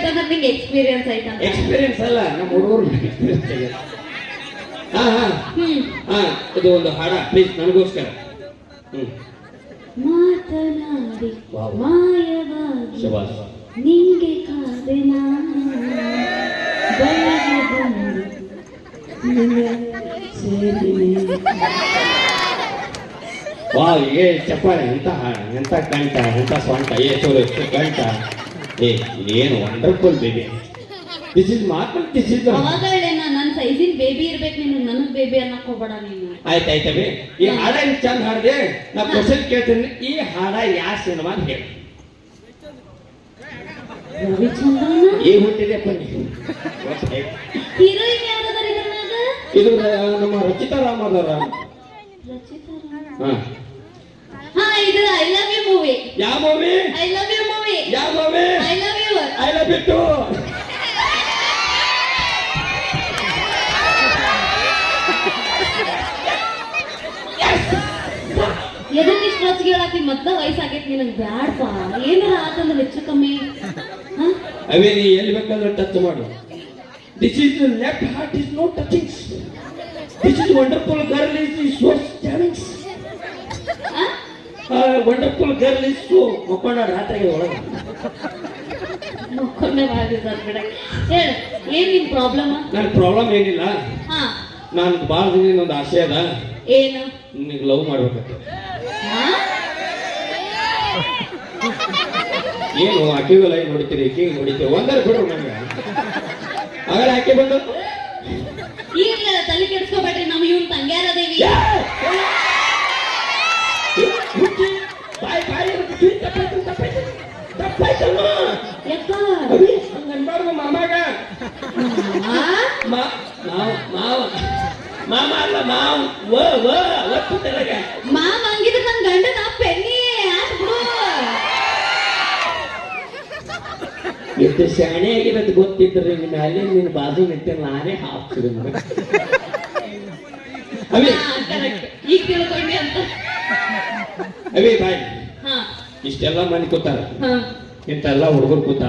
ಐತಂದ್ರೆ ನಿಂಗೆ experience ಐತಂತ. Experience ಅಲ್ಲ, ನಮ್ಮ ಹುಡುಗರು ಎಕ್ಸ್ಪೀರಿಯನ್ಸ್ ಆಗಿದೆ. ಹಾ ಹಾ ಹಾ, ಇದು ಒಂದು ಹಾಡ ಪ್ಲೀಸ್ ನನಗೋಸ್ಕರ. ಮಾತನಾಡಿ ಮಾಯವಾಗಿ ಶಬಾಸ್. ನಿಂಗೆ ಕಾದೆ ನಾನು ಬಯಗೆ ಬಂದು ಸೇರಿದೆ. ವಾ, ಏ ಚಪ್ಪಾಳೆ, ಎಂತ ಹಾಡ, ಎಂತ ಕಂಠ, ಎಂತ ಸ್ವಂಟ, ಏ ಸೋಲು ಕಂಠ, ಏ ಏನು wonderful baby. This is marker, this is ಅವಾಗ ಹೇಳೇನ ನನ್ನ ಸೈಜಿನ ಬೇಬಿ ಇರ್ಬೇಕು ನೀನು, ನನಗ್ ಬೇಬಿ ಅನ್ನಕ್ ಹೋಗ್ಬೇಡ ನೀನು. ಆಯ್ತಾಯ್ತವಿ. ಈ ಹಾಡ ಚಂದ ಹಾಡ್ದೆ. ನಾ ಕ್ವಶನ್ ಕೇಳ್ತೀನಿ, ಈ ಹಾಡ ಯಾವ ಸಿನಿಮಾ ಹೇಳಿ? ರವಿಚಂದ್ರನ ಈಗ ಹುಟ್ಟಿದೆ ಬನ್ನಿ. ಹೀರೋಯಿನ್ ಯಾರದಾರ ಇದ್ರನಾಗ? ಇದು ನಮ್ಮ ರಚಿತಾ ರಾಮ್ ಅದಾರ. ರಚಿತಾ ಹಾ ಹಾ, ಇದು ಐ ಲವ್ ಯು ಮೂವಿ. ಯಾವ movie? I love you movie. ಯಾವ movie? I love you. I love you too. ಎದಕ್ಕೆ ಇಷ್ಟು ರಚಿಗೆ ಹೇಳತ್ತಿ? ಮೊದ್ಲ ವಯಸ್ಸಾಗೈತಿ ನಿನಗೆ, ಬ್ಯಾಡಪ್ಪ. ಏನಾರ ಆತಂದ್ರೆ ಹೆಚ್ಚು ಕಮ್ಮಿ. ಅವೇ ನೀ ಎಲ್ಲಿ ಬೇಕಾದ್ರೆ ಟಚ್ ಮಾಡು. This is left heart is no touchings. This is wonderful girl is so stunnings. Wonderful girl is so ಮಕ್ಕೊಂಡ ರಾತ್ರಿಗೆ ಒಳಗೆ ಮಕ್ಕೊಂಡೆ ಮಾಡಿದ್ದಾರೆ ಬಿಡ. ಹೇಳು, ಏನ್ ನಿನ್ ಪ್ರಾಬ್ಲಮ್? ನನ್ನ ಪ್ರಾಬ್ಲಮ್ ಏನಿಲ್ಲ. ಹಾ, ನಾನು ಭಾಳ ದಿನ ಒಂದು ಆಸೆ ಅದ, ಏನು? ನಿನಗೆ ಲವ್ ಮಾಡ್ಬೇಕಂತ. ಏನು ಆಕೆಗೂ ಲೈನ್ ನೋಡ್ತೀರಿ, ಈಕೆಗೆ ನೋಡಿತೀರಿ, ಒಂದರ ಬಿಡು ನಂಗೆ. ಆಗಲೇ ಆಕೆ ಬಂದು ಈಗ ತಲೆ ಕೆಡ್ಸ್ಕೊಬೇಡ್ರಿ, ನಮ್ಮ ಇವ್ನ ತಂಗ್ಯಾರದೇವಿ. ಹಂಗನ್ಬಾರ್ದು ಮಾಮಾಗ. ಮಾಮ ಅಲ್ಲ, ಒತ್ತು ತೆಲಗ. ಮಾಮ ಹಂಗಿದ್ರೆ ನನ್ ಗಂಡನ ಪೆನ್ನಿ ಹಾಕ್ಬಿಡು. ಎಷ್ಟು ಶಾಣೆ ಆಗಿರೋದು ಗೊತ್ತಿದ್ರೆ ನಿನ್ನ ಅಲ್ಲಿ ನಿನ್ನ ಬಾಜು ನಿಂತ ನಾನೇ ಹಾಕ್ತಿದ್ದೆ. ಈಗ ತಿಳ್ಕೊಂಡಿ ಅಂತ. ಅವೇ ಬಾಯ್, ಹಾ, ಇಷ್ಟೆಲ್ಲ ಮಂದಿ ಕೂತಾರ, ಹಾ, ಇಂತೆಲ್ಲ ಹುಡುಗರು ಕೂತಾರ.